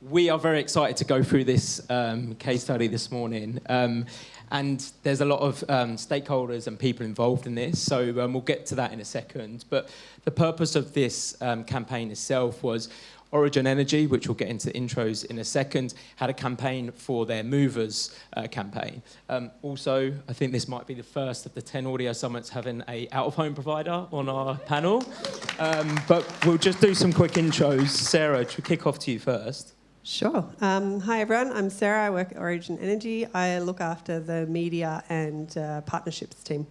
We are very excited to go through this case study this morning. And there's a lot of stakeholders and people involved in this, so we'll get to that in a second. But the purpose of this campaign itself was Origin Energy, which we'll get into the intros in a second, had a campaign for their Movers campaign. Also, I think this might be the first of the 10 audio summits having a out-of-home provider on our panel. But we'll just do some quick intros. Sarah, should we kick off to you first? Sure. Hi, everyone. I'm Sarah. I work at Origin Energy. I look after the media and partnerships team.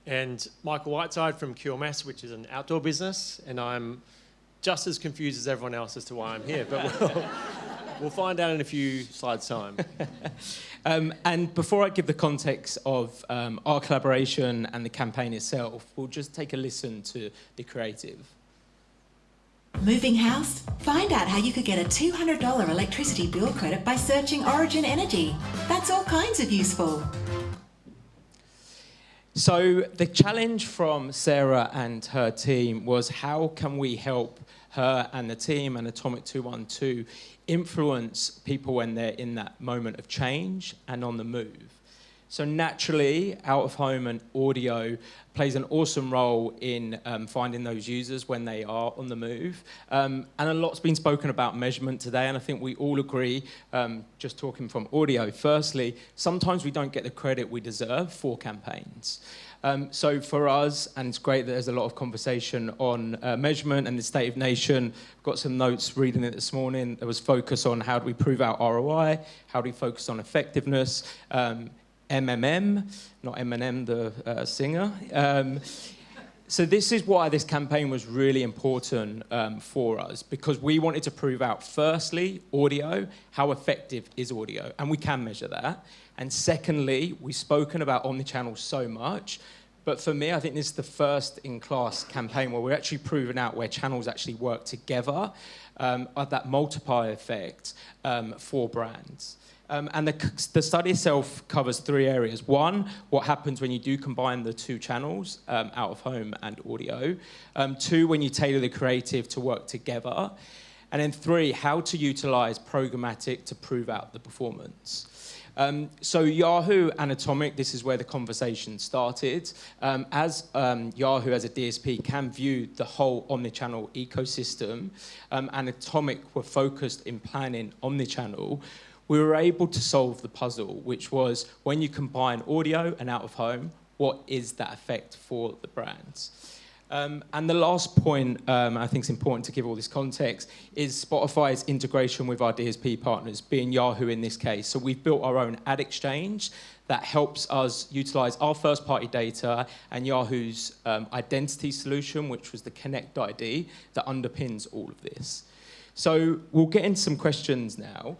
And Michael Whiteside from QMS, which is an outdoor business, and I'm just as confused as everyone else as to why I'm here, but we'll find out in a few slides' time. And before I give the context of our collaboration and the campaign itself, we'll just take a listen to the creative. Moving house? Find out how you could get a $200 electricity bill credit by searching Origin Energy. That's all kinds of useful. So the challenge from Sarah and her team was how can we help her and the team and Atomic 212 influence people when they're in that moment of change and on the move. So naturally, out-of-home and audio plays an awesome role in finding those users when they are on the move. And a lot's been spoken about measurement today, and I think we all agree, just talking from audio, firstly, sometimes we don't get the credit we deserve for campaigns. So for us, and it's great that there's a lot of conversation on measurement and the state of nation. I've got some notes reading it this morning. There was focus on how do we prove out ROI, how do we focus on effectiveness, MMM, not Eminem, the singer. So this is why this campaign was really important for us, because we wanted to prove out, firstly, audio, how effective is audio, and we can measure that. And secondly, we've spoken about omnichannel so much, but for me, I think this is the first in-class campaign where we're actually proving out where channels actually work together, at that multiplier effect for brands. And the study itself covers 3 areas. 1, what happens when you do combine the 2 channels, out of home and audio. 2, when you tailor the creative to work together. And then 3, how to utilize programmatic to prove out the performance. So Yahoo and Atomic, this is where the conversation started. As Yahoo as a DSP can view the whole omnichannel ecosystem, and Atomic were focused in planning omnichannel, we were able to solve the puzzle, which was when you combine audio and out of home, what is that effect for the brands? And the last point, I think it's important to give all this context, is Spotify's integration with our DSP partners, being Yahoo in this case. So we've built our own ad exchange that helps us utilize our first-party data and Yahoo's identity solution, which was the Connect ID, that underpins all of this. So we'll get into some questions now.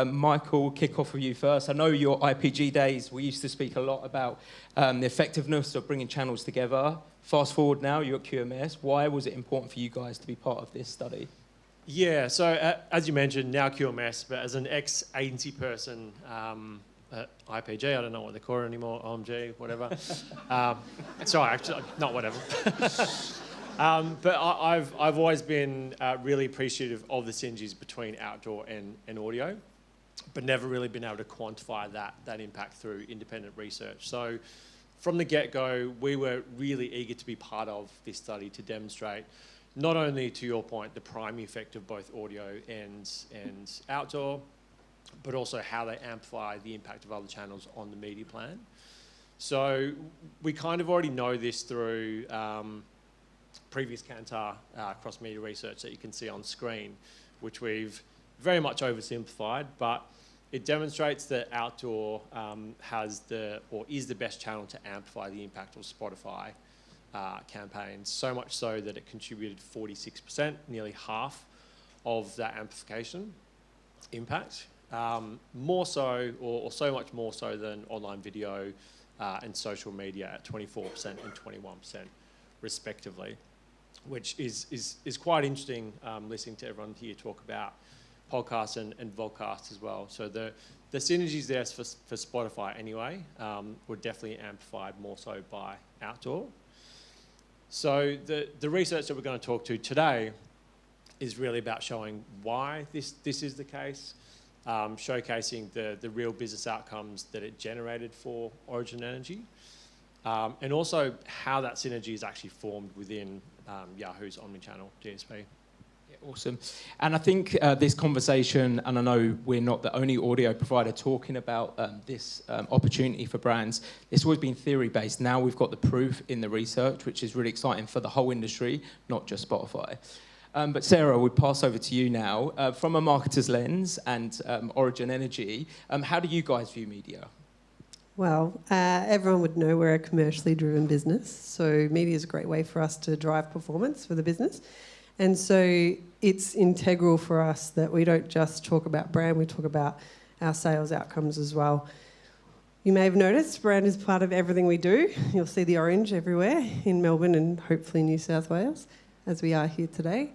Michael, we'll kick off with you first. I know your IPG days, we used to speak a lot about the effectiveness of bringing channels together. Fast forward now, you're at QMS. Why was it important for you guys to be part of this study? Yeah, so as you mentioned, now QMS, but as an ex-agency person at IPG, I don't know what they call it anymore, OMG, whatever. Sorry, actually, not whatever. But I've always been really appreciative of the synergies between outdoor and audio, but never really been able to quantify that impact through independent research. So from the get-go, we were really eager to be part of this study to demonstrate not only, to your point, the primary effect of both audio and outdoor, but also how they amplify the impact of other channels on the media plan. So we kind of already know this through previous Kantar cross-media research that you can see on screen, which we've very much oversimplified, but it demonstrates that outdoor is the best channel to amplify the impact of Spotify campaigns, so much so that it contributed 46%, nearly half of that amplification impact, more so, or so much more so than online video and social media at 24% and 21% respectively, which is quite interesting listening to everyone here talk about podcasts and vodcasts as well. So the synergies there for Spotify anyway were definitely amplified more so by outdoor. So the research that we're going to talk to today is really about showing why this is the case, showcasing the real business outcomes that it generated for Origin Energy, and also how that synergy is actually formed within Yahoo's omnichannel DSP. Awesome. And I think this conversation, and I know we're not the only audio provider talking about this opportunity for brands, it's always been theory-based. Now we've got the proof in the research, which is really exciting for the whole industry, not just Spotify. But Sarah, we'll pass over to you now. From a marketer's lens and Origin Energy, how do you guys view media? Well, everyone would know we're a commercially driven business, so media is a great way for us to drive performance for the business. And so it's integral for us that we don't just talk about brand, we talk about our sales outcomes as well. You may have noticed brand is part of everything we do. You'll see the orange everywhere in Melbourne and hopefully New South Wales, as we are here today.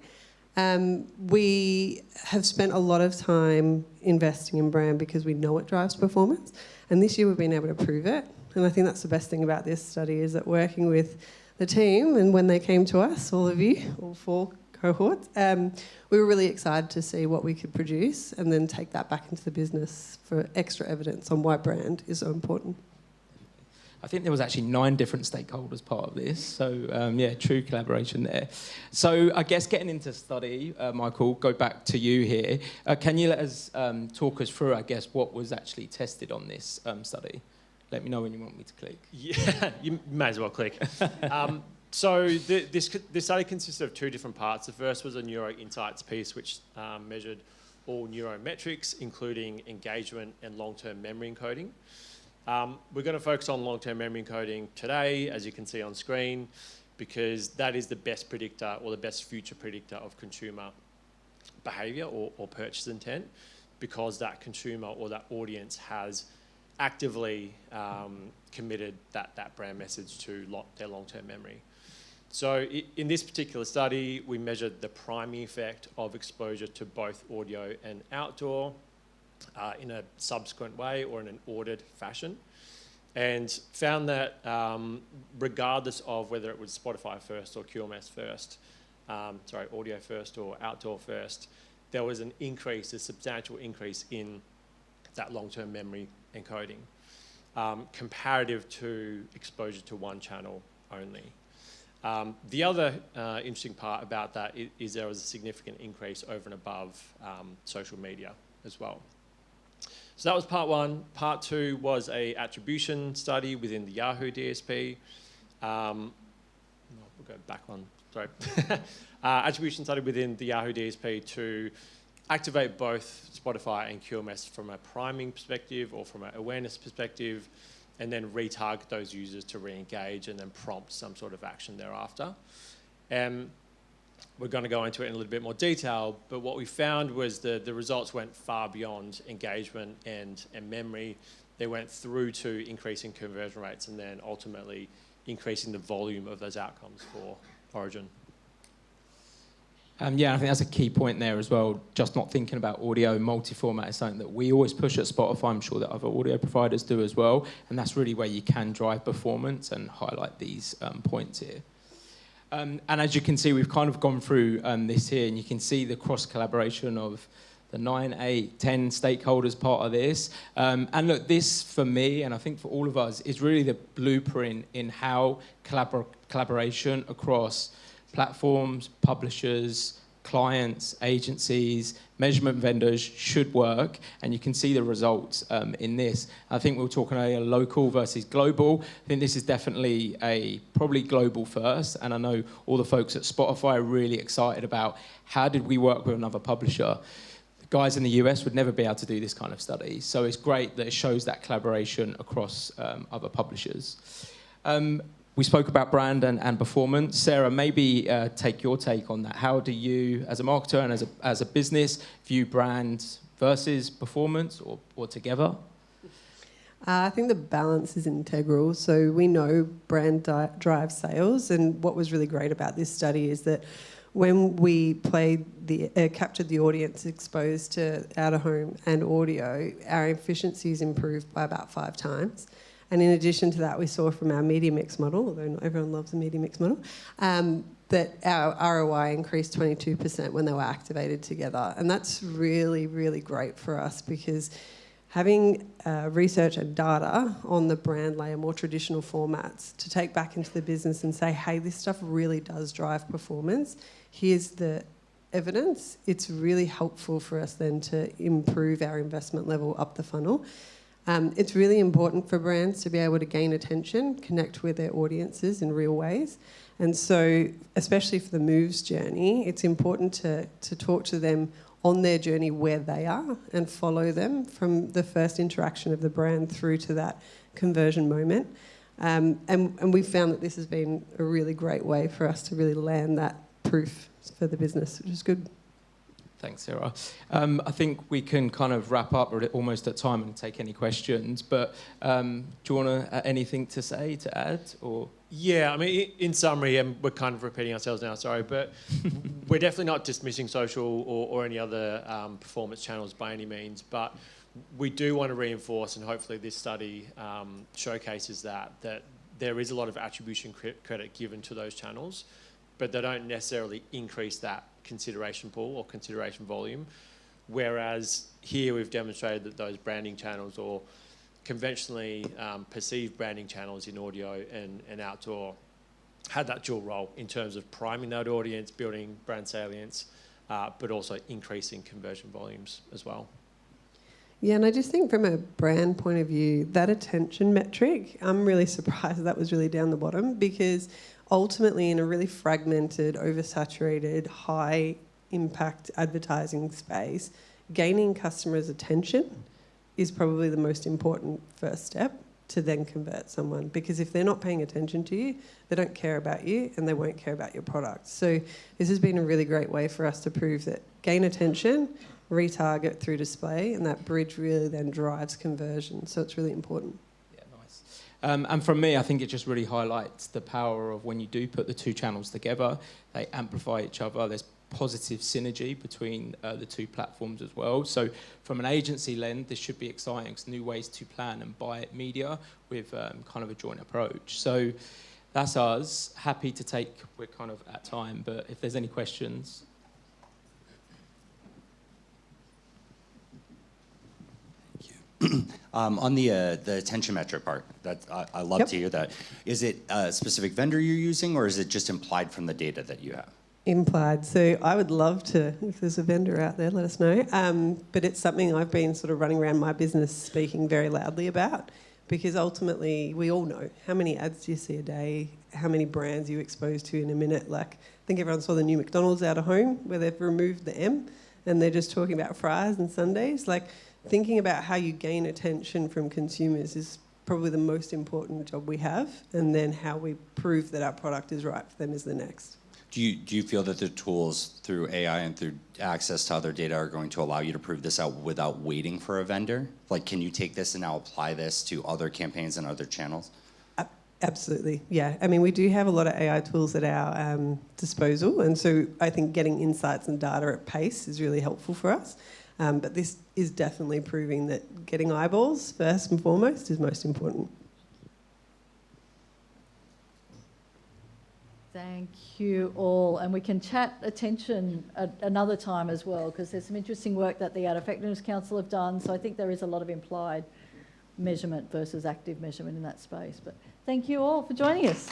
We have spent a lot of time investing in brand because we know it drives performance. And this year we've been able to prove it. And I think that's the best thing about this study is that working with the team, and when they came to us, all of you, all 4 cohorts, we were really excited to see what we could produce and then take that back into the business for extra evidence on why brand is so important. I think there was actually 9 different stakeholders part of this, so yeah, true collaboration there. So I guess getting into the study, Michael, go back to you here. Can you let us talk us through, I guess, what was actually tested on this study? Let me know when you want me to click. Yeah, you may as well click. So this study consisted of 2 different parts. The first was a neuro insights piece, which measured all neurometrics, including engagement and long-term memory encoding. We're going to focus on long-term memory encoding today, as you can see on screen, because that is the best predictor or the best future predictor of consumer behaviour or purchase intent, because that consumer or that audience has actively committed that brand message to their long-term memory. So in this particular study, we measured the priming effect of exposure to both audio and outdoor in a subsequent way or in an ordered fashion, and found that regardless of whether it was Spotify first or QMS first, audio first or outdoor first, there was an increase, a substantial increase in that long-term memory encoding, comparative to exposure to one channel only. The other interesting part about that is there was a significant increase over and above social media as well. So that was part 1. Part 2 was a attribution study within the Yahoo DSP. We'll go back one, sorry. Attribution study within the Yahoo DSP to activate both Spotify and QMS from a priming perspective or from an awareness perspective, and then retarget those users to re-engage and then prompt some sort of action thereafter. We're going to go into it in a little bit more detail, but what we found was the results went far beyond engagement and memory. They went through to increasing conversion rates and then ultimately increasing the volume of those outcomes for Origin. Yeah, I think that's a key point there as well. Just not thinking about audio multi-format is something that we always push at Spotify. I'm sure that other audio providers do as well. And that's really where you can drive performance and highlight these points here. And as you can see, we've kind of gone through this here, and you can see the cross-collaboration of the 9, 8, 10 stakeholders part of this. And look, this for me, and I think for all of us, is really the blueprint in how collaboration across platforms, publishers, clients, agencies, measurement vendors should work, and you can see the results in this. I think we were talking earlier, local versus global. I think this is definitely probably global first, and I know all the folks at Spotify are really excited about how did we work with another publisher. The guys in the US would never be able to do this kind of study, so it's great that it shows that collaboration across other publishers. We spoke about brand and performance. Sarah, maybe take your take on that. How do you, as a marketer and as a business, view brand versus performance or together? I think the balance is integral. So we know brand drives sales, and what was really great about this study is that when we captured the audience exposed to out-of-home and audio, our efficiencies improved by about 5 times. And in addition to that, we saw from our media mix model, although not everyone loves a media mix model, that our ROI increased 22% when they were activated together. And that's really, really great for us, because having research and data on the brand layer, more traditional formats, to take back into the business and say, hey, this stuff really does drive performance. Here's the evidence. It's really helpful for us then to improve our investment level up the funnel. It's really important for brands to be able to gain attention, connect with their audiences in real ways. And so, especially for the moves journey, it's important to talk to them on their journey where they are and follow them from the first interaction of the brand through to that conversion moment. And we've found that this has been a really great way for us to really land that proof for the business, which is good. Thanks, Sarah. I think we can kind of wrap up. We're almost at time and take any questions. But do you want to anything to say, to add, or? Yeah, I mean, in summary, and we're kind of repeating ourselves now, sorry, but we're definitely not dismissing social or any other performance channels by any means, but we do want to reinforce, and hopefully this study showcases that there is a lot of attribution credit given to those channels, but they don't necessarily increase that consideration pool or consideration volume, whereas here we've demonstrated that those branding channels, or conventionally perceived branding channels in audio and outdoor, had that dual role in terms of priming that audience, building brand salience, but also increasing conversion volumes as well. Yeah, and I just think from a brand point of view, that attention metric, I'm really surprised that was really down the bottom, because ultimately in a really fragmented, oversaturated, high impact advertising space, gaining customers' attention is probably the most important first step to then convert someone, because if they're not paying attention to you, they don't care about you and they won't care about your product. So this has been a really great way for us to prove that gain attention, retarget through display, and that bridge really then drives conversion. So it's really important. Yeah, nice. And from me, I think it just really highlights the power of when you do put the two channels together, they amplify each other. There's positive synergy between the two platforms as well. So from an agency lens, this should be exciting. It's new ways to plan and buy media with kind of a joint approach. So that's us. Happy to take, we're kind of at time, but if there's any questions. On the attention metric part, that I love to hear that. Is it a specific vendor you're using, or is it just implied from the data that you have? Implied. So I would love to, if there's a vendor out there, let us know. But it's something I've been sort of running around my business speaking very loudly about, because ultimately we all know how many ads do you see a day, how many brands are you exposed to in a minute. Like, I think everyone saw the new McDonald's out of home where they've removed the M and they're just talking about fries and sundaes. Like, thinking about how you gain attention from consumers is probably the most important job we have, and then how we prove that our product is right for them is the next. Do you feel that the tools through AI and through access to other data are going to allow you to prove this out without waiting for a vendor? Like, can you take this and now apply this to other campaigns and other channels? Absolutely, yeah. I mean, we do have a lot of AI tools at our disposal, and so I think getting insights and data at pace is really helpful for us. But this is definitely proving that getting eyeballs first and foremost is most important. Thank you all. And we can chat attention at another time as well, because there's some interesting work that the Ad Effectiveness Council have done. So I think there is a lot of implied measurement versus active measurement in that space. But thank you all for joining us.